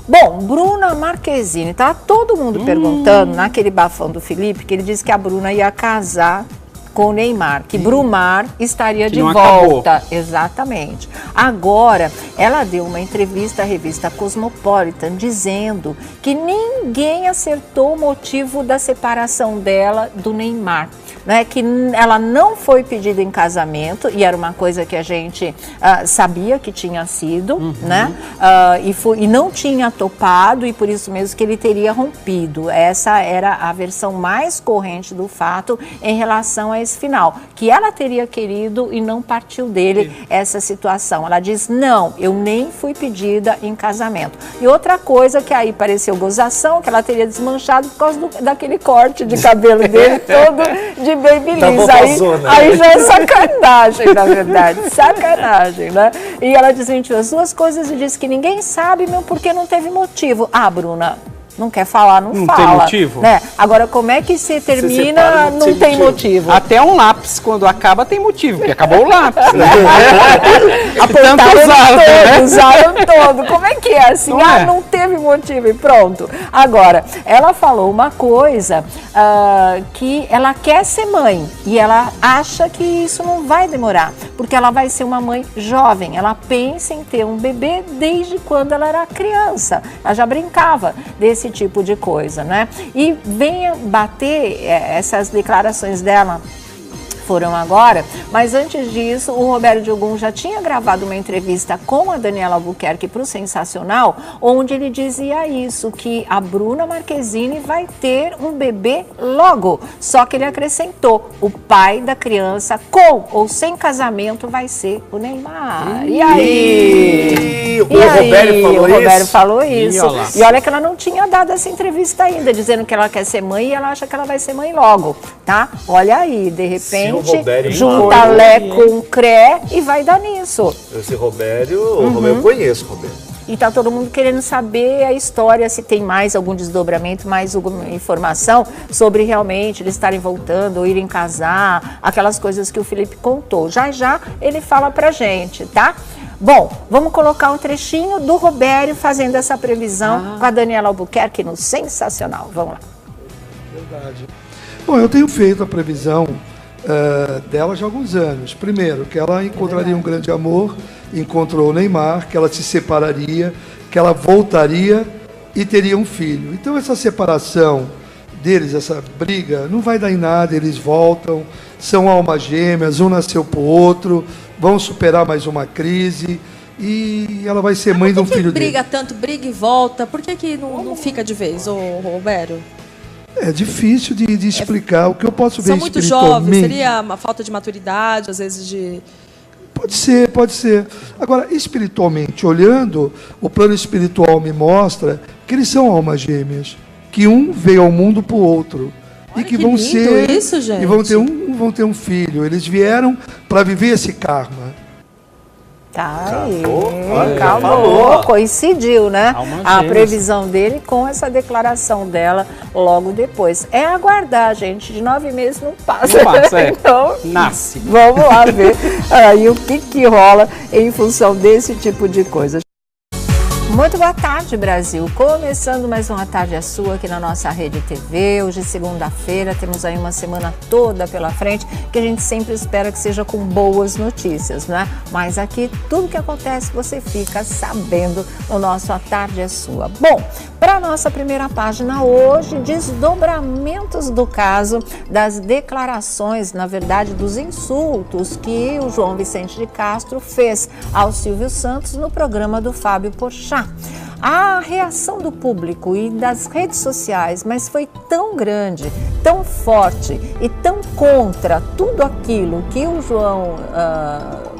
Bom, Bruna Marquezine, tá todo mundo perguntando, naquele bafão do Felipe, que ele disse que a Bruna ia casar com o Neymar, que Brumar estaria de volta. Acabou. Exatamente. Agora, ela deu uma entrevista à revista Cosmopolitan dizendo que ninguém acertou o motivo da separação dela do Neymar. Né, que ela não foi pedida em casamento, e era uma coisa que a gente sabia que tinha sido, né, e não tinha topado, e por isso mesmo que ele teria rompido. Essa era a versão mais corrente do fato em relação a esse final, que ela teria querido e não partiu dele essa situação. Ela diz, não, eu nem fui pedida em casamento. E outra coisa que aí pareceu gozação, que ela teria desmanchado por causa daquele corte de cabelo dele todo de babyliss. Aí já é sacanagem, na verdade, sacanagem, né? E ela diz, gente, as duas coisas, e diz que ninguém sabe, meu, porque não teve motivo. Ah, Bruna, não quer falar, não fala. Não tem motivo? Né? Agora, como é que se termina, não tem motivo? Até um lápis, quando acaba, tem motivo, porque acabou o lápis, né? Usaram todo. Como é que é assim? Não teve motivo e pronto. Agora, ela falou uma coisa, que ela quer ser mãe, e ela acha que isso não vai demorar, porque ela vai ser uma mãe jovem. Ela pensa em ter um bebê desde quando ela era criança. Ela já brincava desse tipo de coisa, né? E venha bater essas declarações dela foram agora, mas antes disso, o Roberto Diogun já tinha gravado uma entrevista com a Daniela Albuquerque para o Sensacional, onde ele dizia isso, que a Bruna Marquezine vai ter um bebê logo, só que ele acrescentou, o pai da criança, com ou sem casamento, vai ser o Neymar. E aí? O Roberto falou isso. E olha que ela não tinha dado essa entrevista ainda, dizendo que ela quer ser mãe e ela acha que ela vai ser mãe logo, tá? Olha aí, de repente, junta Lé com Cré e vai dar nisso. Esse Roberto, eu conheço o Roberto. E tá todo mundo querendo saber a história, se tem mais algum desdobramento, mais alguma informação sobre realmente eles estarem voltando ou irem casar, aquelas coisas que o Felipe contou. Já já ele fala pra gente, tá? Bom, vamos colocar um trechinho do Roberto fazendo essa previsão com a Daniela Albuquerque no Sensacional. Vamos lá. Verdade. Bom, eu tenho feito a previsão dela já há alguns anos. Primeiro, que ela encontraria um grande amor, encontrou o Neymar, que ela se separaria, que ela voltaria e teria um filho. Então essa separação deles, essa briga, não vai dar em nada, eles voltam, são almas gêmeas, um nasceu pro outro, vão superar mais uma crise e ela vai ser mãe de um filho dele. Briga e volta, por que não fica de vez, ô Roberto? É difícil de explicar. O que eu posso ver são muito jovens, seria uma falta de maturidade, às vezes de... Pode ser. Agora, espiritualmente, olhando, o plano espiritual me mostra que eles são almas gêmeas, que um veio ao mundo para o outro. Olha, e que vão ser isso, gente. E vão ter um filho. Eles vieram para viver esse karma. Tá aí, acabou, coincidiu, né? A previsão dele com essa declaração dela logo depois. É aguardar, gente, de 9 meses não passa. Então, nasce. Vamos lá ver aí o que rola em função desse tipo de coisa. Muito boa tarde, Brasil. Começando mais uma Tarde é Sua aqui na nossa Rede TV. Hoje, segunda-feira, temos aí uma semana toda pela frente, que a gente sempre espera que seja com boas notícias, né? Mas aqui, tudo que acontece, você fica sabendo no nosso A Tarde é Sua. Bom, para a nossa primeira página hoje, desdobramentos do caso das declarações, na verdade, dos insultos que o João Vicente de Castro fez ao Silvio Santos no programa do Fábio Porchat. A reação do público e das redes sociais, mas foi tão grande, tão forte e tão contra tudo aquilo que o João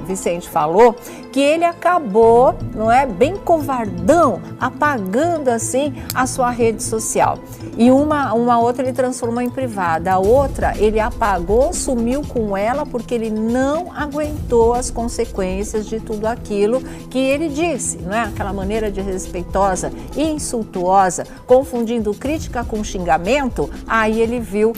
Vicente falou, que ele acabou, não é, bem covardão, apagando assim a sua rede social. E uma outra ele transformou em privada, a outra ele apagou, sumiu com ela porque ele não aguentou as consequências de tudo aquilo que ele disse, não é? Aquela maneira desrespeitosa e insultuosa, confundindo crítica com xingamento. Aí ele viu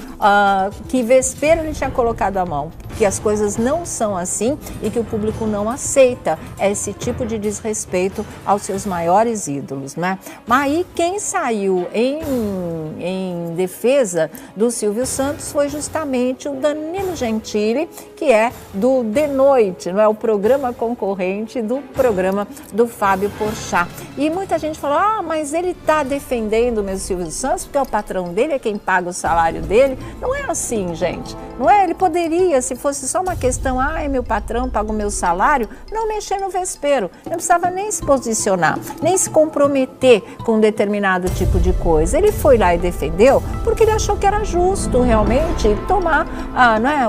que vespeiro ele tinha colocado a mão. que as coisas não são assim e que o público não aceita esse tipo de desrespeito aos seus maiores ídolos, né? Mas aí quem saiu em defesa do Silvio Santos foi justamente o Danilo Gentili, que é do De Noite, não é? O programa concorrente do programa do Fábio Porchat. E muita gente falou, mas ele está defendendo o meu Silvio Santos porque é o patrão dele, é quem paga o salário dele. Não é assim, gente. Não é? Ele poderia, se fosse só uma questão, é meu patrão, paga o meu salário, não mexer no vespeiro. Não precisava nem se posicionar, nem se comprometer com determinado tipo de coisa. Ele foi lá e defendeu porque ele achou que era justo realmente tomar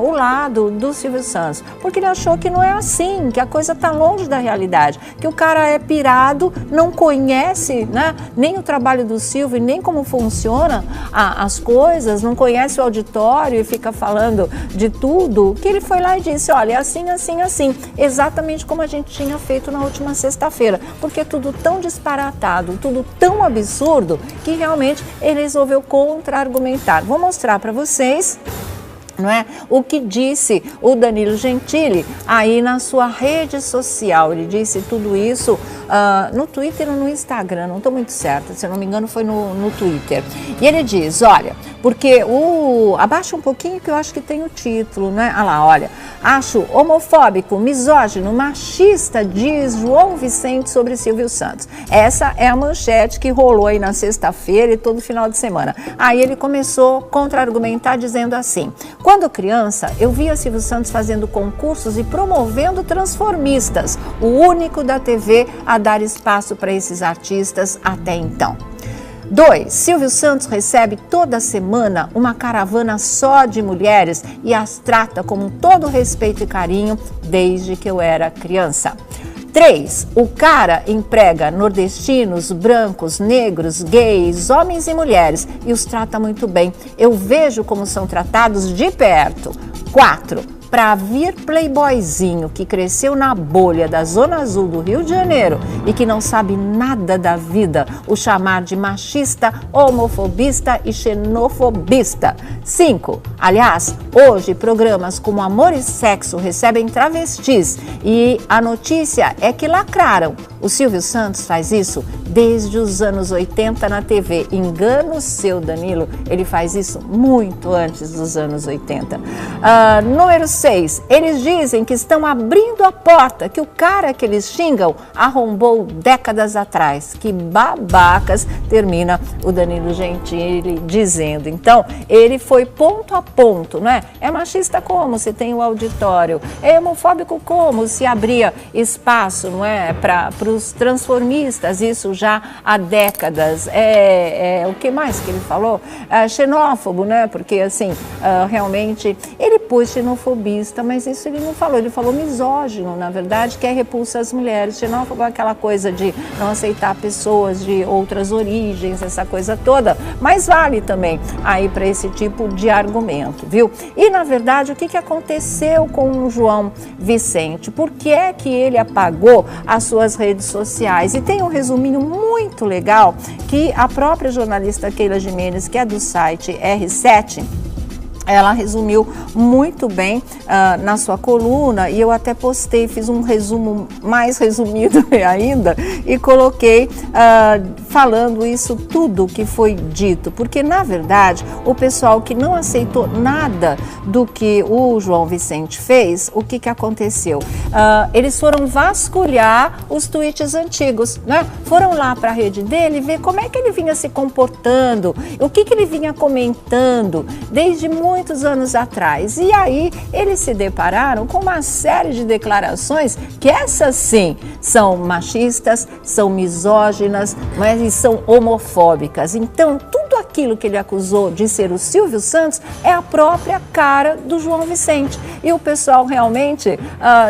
o lado do Silvio Santos. Porque ele achou que não é assim, que a coisa está longe da realidade, que o cara é pirado, não conhece, né, nem o trabalho do Silvio, nem como funciona as coisas, não conhece o auditório e fica falando de tudo, que ele foi lá e disse, olha, é assim, assim, assim, exatamente como a gente tinha feito na última sexta-feira, porque é tudo tão disparatado, tudo tão absurdo, que realmente ele resolveu contra-argumentar. Vou mostrar para vocês, não é? O que disse o Danilo Gentili aí na sua rede social. Ele disse tudo isso no Twitter ou no Instagram, não estou muito certa, se eu não me engano foi no Twitter. E ele diz, olha, porque abaixa um pouquinho que eu acho que tem o título, né? Ah lá, olha, acho homofóbico, misógino, machista, diz João Vicente sobre Silvio Santos. Essa é a manchete que rolou aí na sexta-feira e todo final de semana. Aí ele começou a contra-argumentar dizendo assim, quando criança, eu via Silvio Santos fazendo concursos e promovendo transformistas, o único da TV a dar espaço para esses artistas até então. 2. Silvio Santos recebe toda semana uma caravana só de mulheres e as trata com todo respeito e carinho desde que eu era criança. 3. O cara emprega nordestinos, brancos, negros, gays, homens e mulheres e os trata muito bem. Eu vejo como são tratados de perto. 4. Para vir playboyzinho que cresceu na bolha da Zona Azul do Rio de Janeiro e que não sabe nada da vida, o chamar de machista, homofobista e xenofobista. 5. Aliás, hoje programas como Amor e Sexo recebem travestis e a notícia é que lacraram. O Silvio Santos faz isso desde os anos 80 na TV. Engano seu, Danilo, ele faz isso muito antes dos anos 80. Número 6. Eles dizem que estão abrindo a porta, que o cara que eles xingam arrombou décadas atrás. Que babacas, termina o Danilo Gentili dizendo. Então, ele foi ponto a ponto, não é? É machista como se tem o auditório? É homofóbico como se abria espaço, não é? Para os transformistas, isso já há décadas. O que mais que ele falou? Xenófobo, né? Porque, assim, realmente, ele pôs xenofobista, mas isso ele não falou. Ele falou misógino, na verdade, que é repulsa às mulheres. Xenófobo é aquela coisa de não aceitar pessoas de outras origens, essa coisa toda. Mas vale também aí para esse tipo de argumento, viu? E, na verdade, o que aconteceu com o João Vicente? Por que é que ele apagou as suas redes sociais? E tem um resuminho muito legal que a própria jornalista Keila Gimenez, que é do site R7, ela resumiu muito bem na sua coluna e eu até postei, fiz um resumo mais resumido ainda e coloquei falando isso tudo que foi dito, porque na verdade o pessoal que não aceitou nada do que o João Vicente fez, o que aconteceu? Eles foram vasculhar os tweets antigos, né? Foram lá para a rede dele ver como é que ele vinha se comportando, o que ele vinha comentando desde muitos anos atrás. E aí eles se depararam com uma série de declarações que essas sim são machistas, são misóginas, mas e são homofóbicas. Então tudo aquilo que ele acusou de ser o Silvio Santos é a própria cara do João Vicente. E o pessoal realmente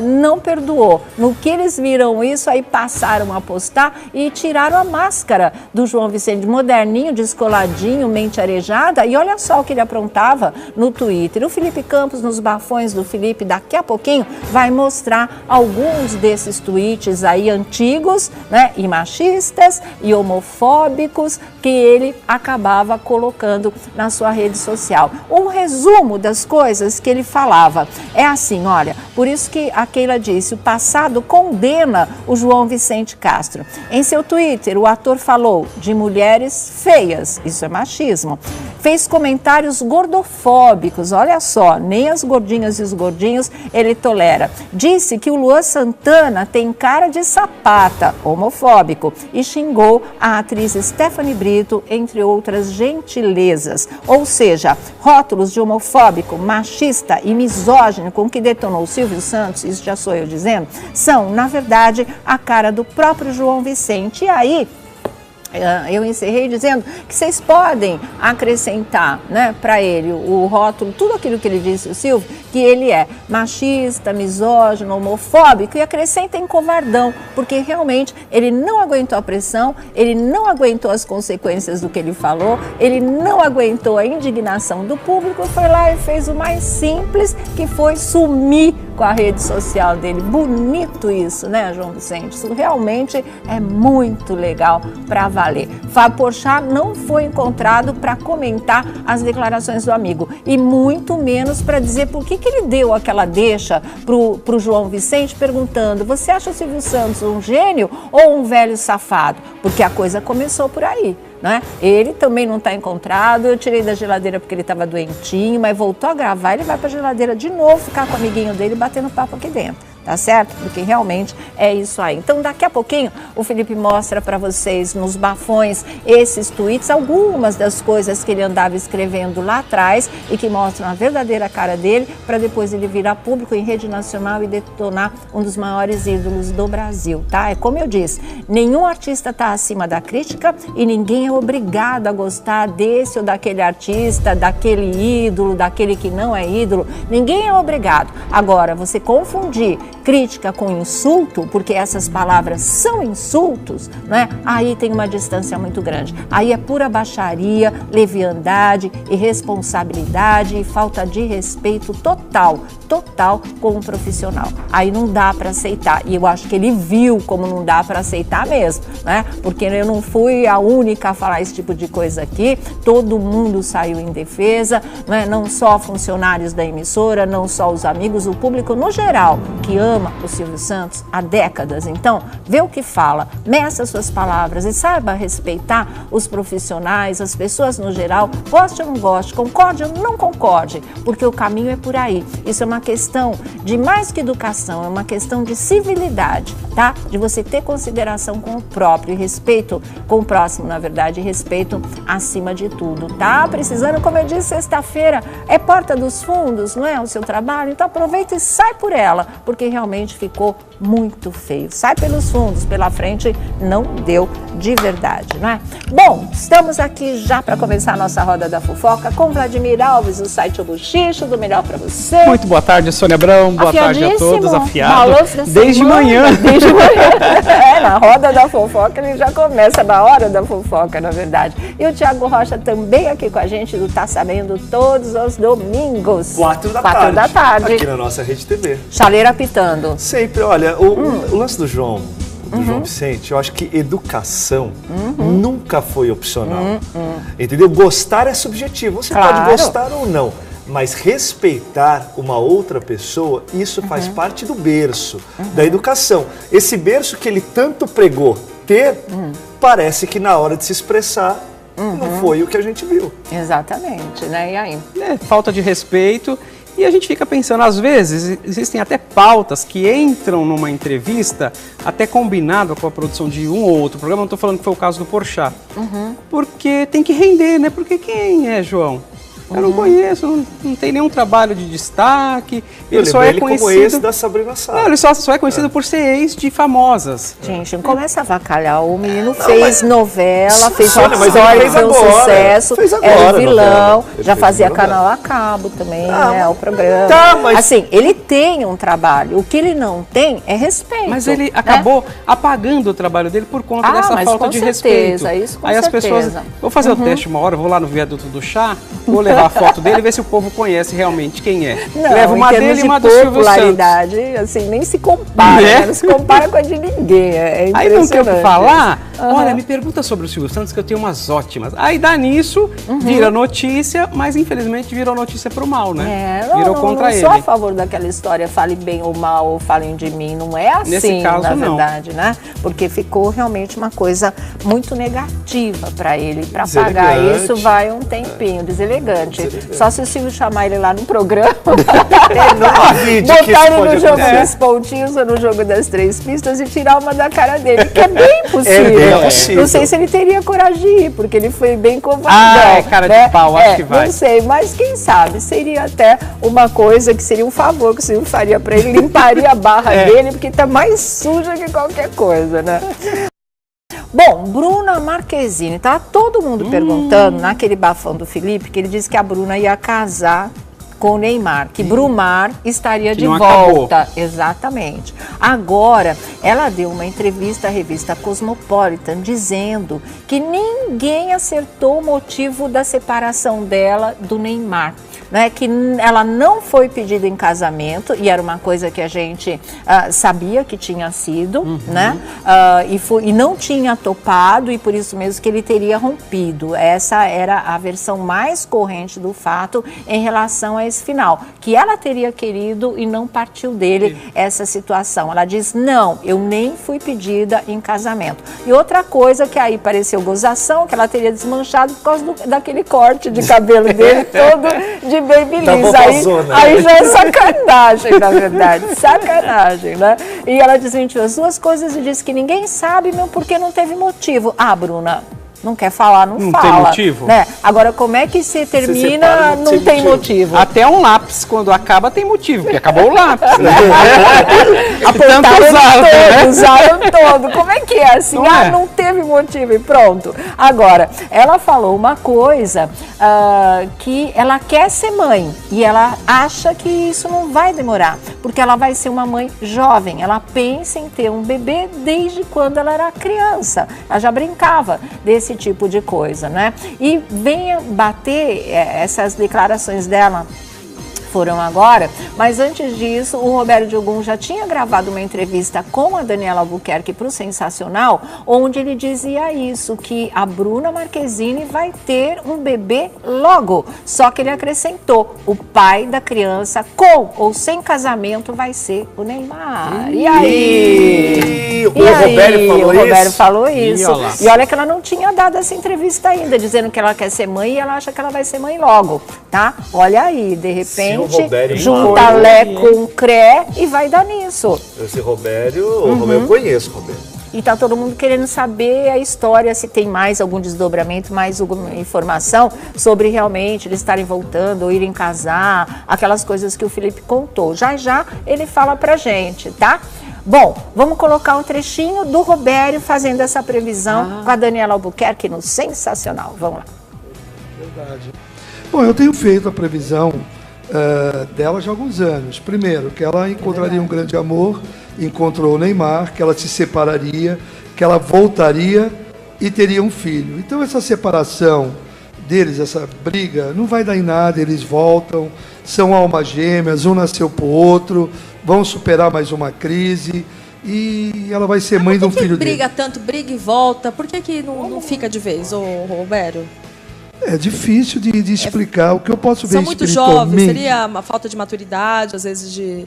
não perdoou. No que eles viram isso, aí passaram a postar e tiraram a máscara do João Vicente, moderninho, descoladinho, mente arejada. E olha só o que ele aprontava no Twitter. O Felipe Campos, nos bafões do Felipe, daqui a pouquinho, vai mostrar alguns desses tweets aí antigos, né, e machistas e homofóbicos que ele acabava estava colocando na sua rede social. Um resumo das coisas que ele falava é assim, olha, por isso que a Keila disse, o passado condena o João Vicente Castro. Em seu Twitter, o ator falou de mulheres feias, isso é machismo. Fez comentários gordofóbicos, olha só, nem as gordinhas e os gordinhos ele tolera. Disse que o Luan Santana tem cara de sapata, homofóbico, e xingou a atriz Stephanie Brito, entre outras gentilezas. Ou seja, rótulos de homofóbico, machista e misógino com que detonou Silvio Santos, isso já sou eu dizendo, são, na verdade, a cara do próprio João Vicente. E aí, eu encerrei dizendo que vocês podem acrescentar, né, para ele o rótulo, tudo aquilo que ele disse, o Silvio, que ele é machista, misógino, homofóbico, e acrescentem covardão, porque realmente ele não aguentou a pressão, ele não aguentou as consequências do que ele falou, ele não aguentou a indignação do público, foi lá e fez o mais simples, que foi sumir com a rede social dele. Bonito isso, né, João Vicente? Isso realmente é muito legal para valer. Fábio Porchat não foi encontrado para comentar as declarações do amigo e muito menos para dizer por que ele deu aquela deixa pro João Vicente perguntando: você acha o Silvio Santos um gênio ou um velho safado? Porque a coisa começou por aí. Né? Ele também não está encontrado, eu tirei da geladeira porque ele estava doentinho, mas voltou a gravar, ele vai para a geladeira de novo, ficar com o amiguinho dele batendo papo aqui dentro. Tá certo? Porque realmente é isso aí. Então, daqui a pouquinho, o Felipe mostra para vocês nos bafões esses tweets, algumas das coisas que ele andava escrevendo lá atrás e que mostram a verdadeira cara dele, para depois ele virar público em rede nacional e detonar um dos maiores ídolos do Brasil, tá? É como eu disse, nenhum artista está acima da crítica e ninguém é obrigado a gostar desse ou daquele artista, daquele ídolo, daquele que não é ídolo. Ninguém é obrigado. Agora, você confundir crítica com insulto, porque essas palavras são insultos, né? Aí tem uma distância muito grande. Aí é pura baixaria, leviandade, irresponsabilidade e falta de respeito total com o profissional. Aí não dá para aceitar. E eu acho que ele viu como não dá para aceitar mesmo, né? Porque eu não fui a única a falar esse tipo de coisa aqui. Todo mundo saiu em defesa, né? Não só funcionários da emissora, não só os amigos, o público no geral, que ama o Silvio Santos há décadas. Então, vê o que fala, meça suas palavras e saiba respeitar os profissionais, as pessoas no geral, goste ou não goste, concorde ou não concorde, porque o caminho é por aí. Isso é uma questão de mais que educação, é uma questão de civilidade, tá? De você ter consideração com o próprio e respeito com o próximo, na verdade, respeito acima de tudo, tá? Precisando, como eu disse, sexta-feira é porta dos fundos, não é o seu trabalho? Então aproveita e sai por ela, porque realmente ficou muito feio. Sai pelos fundos, pela frente não deu de verdade, não é? Bom, estamos aqui já para começar a nossa roda da fofoca com Vladimir Alves, do site O Buchicho, do Melhor para Você. Muito boa tarde, Sônia Abrão. Boa tarde a todos. Afiado. Desde manhã. Na roda da fofoca ele já começa, na hora da fofoca, na verdade. E o Thiago Rocha também aqui com a gente, do Tá Sabendo, todos os domingos. 4 da tarde. Aqui na nossa Rede TV. Chaleira apitando. Sempre, olha, o lance do João Vicente, eu acho que educação nunca foi opcional. Entendeu? Gostar é subjetivo. Você pode gostar ou não, mas respeitar uma outra pessoa, isso faz parte do berço da educação. Esse berço que ele tanto pregou ter, parece que na hora de se expressar, não foi o que a gente viu. Exatamente, né? E aí? Falta de respeito. E a gente fica pensando, às vezes, existem até pautas que entram numa entrevista, até combinado com a produção de um ou outro programa, não estou falando que foi o caso do Porchat, porque tem que render, né? Porque quem é João? Eu não conheço, não tem nenhum trabalho de destaque. Ele só é conhecido como ex da Sabrina Sato. Não, ele só é conhecido por ser ex de famosas. Gente, não começa a avacalhar. O menino fez novela, fez Rock Story, foi um sucesso. Era vilão, já fazia novela. Canal a Cabo também, né? O programa. Tá, mas... Assim, ele tem um trabalho. O que ele não tem é respeito. Mas ele acabou apagando o trabalho dele por conta dessa falta de respeito. Isso, com Aí as certeza. pessoas... Vou fazer o teste uma hora, vou lá no viaduto do chá, vou levar a foto dele e ver se o povo conhece realmente quem é. Não, Leva uma dele e uma do Silvio Santos. popularidade, assim, nem se compara, né? Não se compara com a de ninguém, é impressionante. Aí não tem o que falar, olha, me pergunta sobre o Silvio Santos que eu tenho umas ótimas. Aí dá nisso, vira notícia, mas infelizmente virou notícia pro mal, né? Virou contra ele. Eu não sou a favor daquela história, fale bem ou mal, ou falem de mim, não é assim, nesse caso, na não. verdade, né? Porque ficou realmente uma coisa muito negativa para ele, para pagar isso vai um tempinho, deselegante. Só se o Silvio chamar ele lá no programa, botar ele no jogo dos pontinhos ou no jogo das 3 pistas e tirar uma da cara dele, que é bem possível. Não sei se ele teria coragem de ir, porque ele foi bem covardão. Cara de pau, acho que vai. Não sei, mas quem sabe, seria até uma coisa que seria um favor que o Silvio faria para ele, limparia a barra dele, porque tá mais suja que qualquer coisa, né? Bom, Bruna Marquezine, tá todo mundo perguntando, naquele bafão do Felipe, que ele disse que a Bruna ia casar com o Neymar, que Brumar estaria de volta. Acabou. Exatamente. Agora, ela deu uma entrevista à revista Cosmopolitan dizendo que ninguém acertou o motivo da separação dela do Neymar. Né, que ela não foi pedida em casamento, e era uma coisa que a gente sabia que tinha sido, né? E não tinha topado, e por isso mesmo que ele teria rompido. Essa era a versão mais corrente do fato em relação a esse final, que ela teria querido e não partiu dele essa situação. Ela diz, não, eu nem fui pedida em casamento. E outra coisa que aí pareceu gozação, que ela teria desmanchado por causa daquele corte de cabelo dele todo de Babyliss. Aí já é sacanagem, na verdade. Sacanagem, né? E ela desmentiu as duas coisas e disse que ninguém sabe, meu, porque não teve motivo. Ah, Bruna, não quer falar, não fala. Não tem motivo? Né? Agora, como é que se termina, não tem motivo? Até um lápis, quando acaba, tem motivo, porque acabou o lápis, né? Usaram todo. Como é que é assim? Não teve motivo e pronto. Agora, ela falou uma coisa que ela quer ser mãe e ela acha que isso não vai demorar, porque ela vai ser uma mãe jovem. Ela pensa em ter um bebê desde quando ela era criança. Ela já brincava desse tipo de coisa, né? E venha bater essas declarações dela foram agora, mas antes disso, o Roberto Diogun já tinha gravado uma entrevista com a Daniela Albuquerque para o Sensacional, onde ele dizia isso, que a Bruna Marquezine vai ter um bebê logo, só que ele acrescentou, o pai da criança, com ou sem casamento, vai ser o Neymar. E aí? O Roberto falou isso. E olha que ela não tinha dado essa entrevista ainda, dizendo que ela quer ser mãe e ela acha que ela vai ser mãe logo, tá? Olha aí, de repente, junta Lé com Cré e vai dar nisso. Esse Roberto, eu conheço o Roberto. E tá todo mundo querendo saber a história, se tem mais algum desdobramento, mais alguma informação sobre realmente eles estarem voltando ou irem casar, aquelas coisas que o Felipe contou. Já já ele fala pra gente, tá? Bom, vamos colocar um trechinho do Roberto fazendo essa previsão com a Daniela Albuquerque no Sensacional. Vamos lá. Verdade. Bom, eu tenho feito a previsão dela já há alguns anos. Primeiro, que ela encontraria um grande amor, encontrou o Neymar, que ela se separaria, que ela voltaria e teria um filho. Então essa separação deles, essa briga, não vai dar em nada, eles voltam, são almas gêmeas, um nasceu pro outro, vão superar mais uma crise e ela vai ser mãe de um filho dele. Briga e volta, por que não fica de vez, Roberto? É difícil de explicar. O que eu posso ver são muito jovens, seria uma falta de maturidade, às vezes de...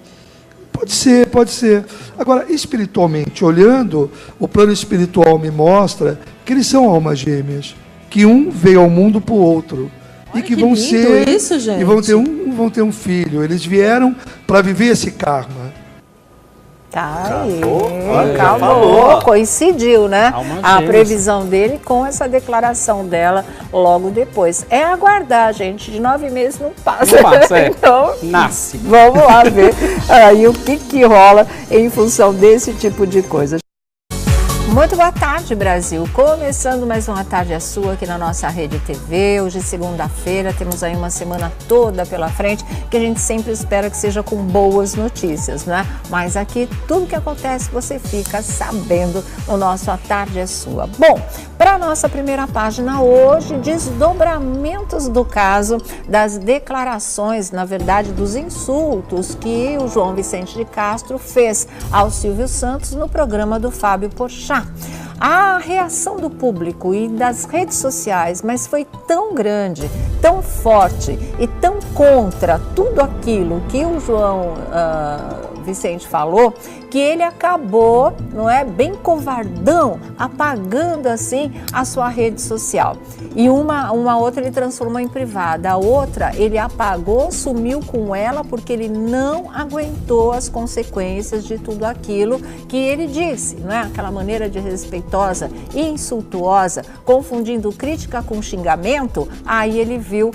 Pode ser. Agora, espiritualmente, olhando, o plano espiritual me mostra que eles são almas gêmeas, que um veio ao mundo para o outro. Olha, e que vão ser isso, gente. E vão ter um filho. Eles vieram para viver esse karma. Tá aí, acabou, coincidiu, né? A previsão dele com essa declaração dela logo depois. É aguardar, gente, de 9 meses não passa. Então, nasce. Vamos lá ver aí o que rola em função desse tipo de coisa. Muito boa tarde, Brasil. Começando mais uma tarde a sua aqui na nossa Rede TV. Hoje, segunda-feira, temos aí uma semana toda pela frente, que a gente sempre espera que seja com boas notícias, né? Mas aqui, tudo que acontece, você fica sabendo no nosso A Tarde é Sua. Bom, para a nossa primeira página hoje, desdobramentos do caso das declarações, na verdade, dos insultos que o João Vicente de Castro fez ao Silvio Santos no programa do Fábio Porchat. A reação do público e das redes sociais, mas foi tão grande, tão forte e tão contra tudo aquilo que o João Vicente falou, que ele acabou, não é, bem covardão, apagando assim a sua rede social. E uma outra ele transformou em privada, a outra ele apagou, sumiu com ela porque ele não aguentou as consequências de tudo aquilo que ele disse, não é? Aquela maneira desrespeitosa e insultuosa, confundindo crítica com xingamento. Aí ele viu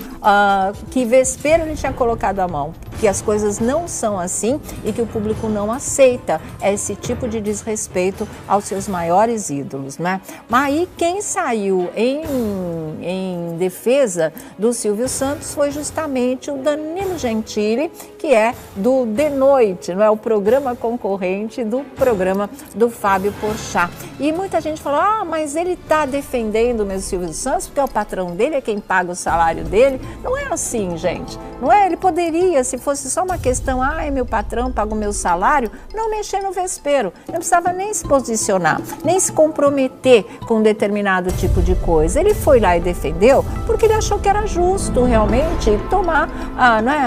que vespeiro ele tinha colocado a mão, que as coisas não são assim e que o público não aceita esse tipo de desrespeito aos seus maiores ídolos, né? Mas aí quem saiu em defesa do Silvio Santos foi justamente o Danilo Gentili, que é do De Noite, não é? O programa concorrente do programa do Fábio Porchat. E muita gente falou, mas ele está defendendo o meu Silvio Santos porque é o patrão dele, é quem paga o salário dele. Não é assim, gente. Não é? Ele poderia, se fosse só uma questão, é meu patrão, paga o meu salário, não mexer no vespeiro. Não precisava nem se posicionar, nem se comprometer com um determinado tipo de coisa. Ele foi lá e defendeu porque ele achou que era justo realmente tomar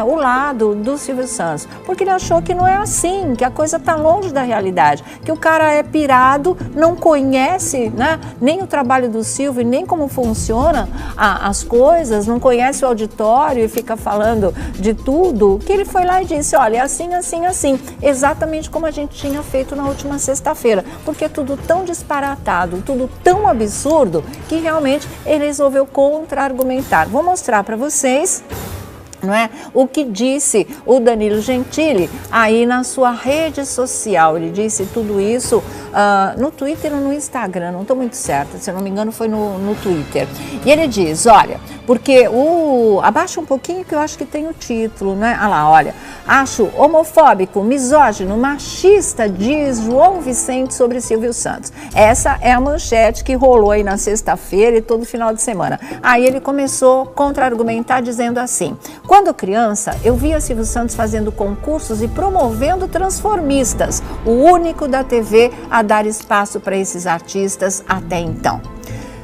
o lado do Silvio Santos. Porque ele achou que não é assim, que a coisa está longe da realidade, que o cara é pirado, não conhece, né, nem o trabalho do Silvio, nem como funciona as coisas, não conhece o auditório e fica falando de tudo, que ele foi lá e disse, olha, é assim, assim, assim, exatamente como a gente tinha feito na última sexta-feira, porque é tudo tão disparatado, tudo tão absurdo, que realmente ele resolveu contra-argumentar. Vou mostrar para vocês, não é? O que disse o Danilo Gentili aí na sua rede social. Ele disse tudo isso no Twitter ou no Instagram, não estou muito certa, se eu não me engano foi no Twitter. E ele diz, olha, porque abaixa um pouquinho que eu acho que tem o título, né? Ah lá, olha, acho homofóbico, misógino, machista, diz João Vicente sobre Silvio Santos. Essa é a manchete que rolou aí na sexta-feira e todo final de semana. Aí ele começou a contra-argumentar dizendo assim, quando criança, eu via Silvio Santos fazendo concursos e promovendo transformistas, o único da TV a dar espaço para esses artistas até então.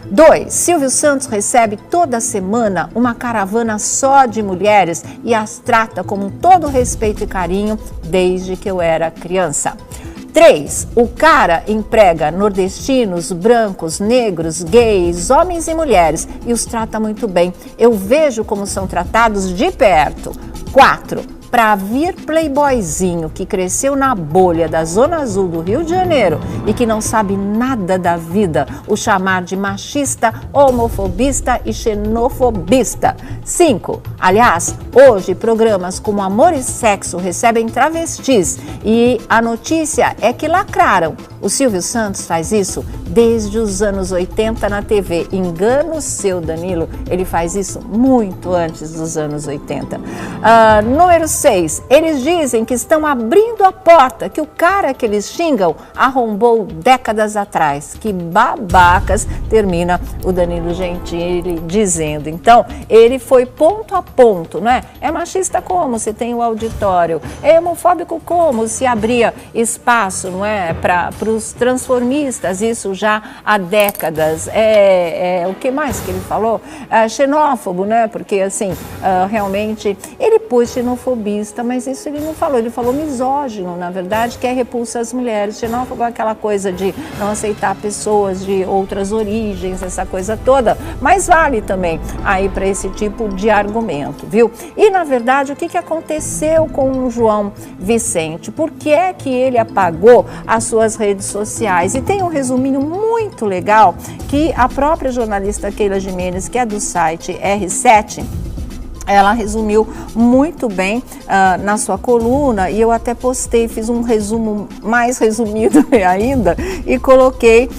2. Silvio Santos recebe toda semana uma caravana só de mulheres e as trata com todo respeito e carinho desde que eu era criança. 3. O cara emprega nordestinos, brancos, negros, gays, homens e mulheres e os trata muito bem. Eu vejo como são tratados de perto. 4. Para vir playboyzinho que cresceu na bolha da Zona Azul do Rio de Janeiro e que não sabe nada da vida, o chamar de machista, homofobista e xenofobista. 5. Aliás, hoje programas como Amor e Sexo recebem travestis e a notícia é que lacraram. O Silvio Santos faz isso desde os anos 80 na TV. Engano seu, Danilo, ele faz isso muito antes dos anos 80. Número 6. Eles dizem que estão abrindo a porta, que o cara que eles xingam arrombou décadas atrás. Que babacas, termina o Danilo Gentili dizendo. Então, ele foi ponto a ponto, não é? É machista como se tem o auditório? É homofóbico como se abria espaço, não é? Para os transformistas, isso já há décadas. O que mais que ele falou? Xenófobo, né? Porque, assim, realmente, ele pôs xenofobista, mas isso ele não falou. Ele falou misógino, na verdade, que é repulsa às mulheres. Xenófobo é aquela coisa de não aceitar pessoas de outras origens, essa coisa toda. Mas vale também aí para esse tipo de argumento, viu? E, na verdade, o que aconteceu com o João Vicente? Por que é que ele apagou as suas redes sociais? E tem um resuminho muito legal que a própria jornalista Keila Gimenez, que é do site R7, Ela resumiu muito bem na sua coluna, e eu até postei, fiz um resumo mais resumido ainda e coloquei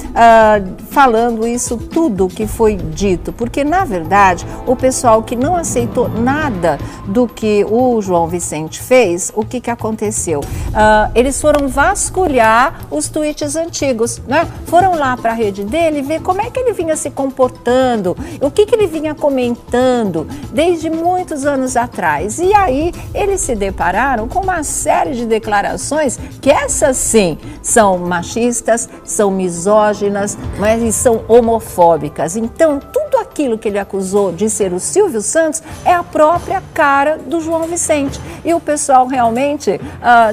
falando isso tudo que foi dito, porque na verdade o pessoal que não aceitou nada do que o João Vicente fez, o que aconteceu? Eles foram vasculhar os tweets antigos, né? Foram lá para a rede dele ver como é que ele vinha se comportando, o que ele vinha comentando desde muitos anos atrás. E aí eles se depararam com uma série de declarações que essas sim são machistas, são misóginas, mas são homofóbicas. Então tudo aquilo que ele acusou de ser o Silvio Santos é a própria cara do João Vicente. E o pessoal realmente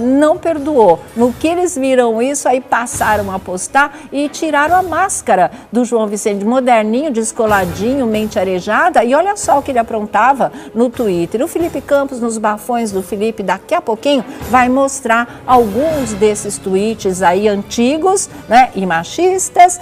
não perdoou. No que eles viram isso, aí passaram a postar e tiraram a máscara do João Vicente, moderninho, descoladinho, mente arejada. E olha só o que ele aprontava no Twitter. O Felipe Campos, nos bafões do Felipe, daqui a pouquinho, vai mostrar alguns desses tweets aí antigos, né, e machistas.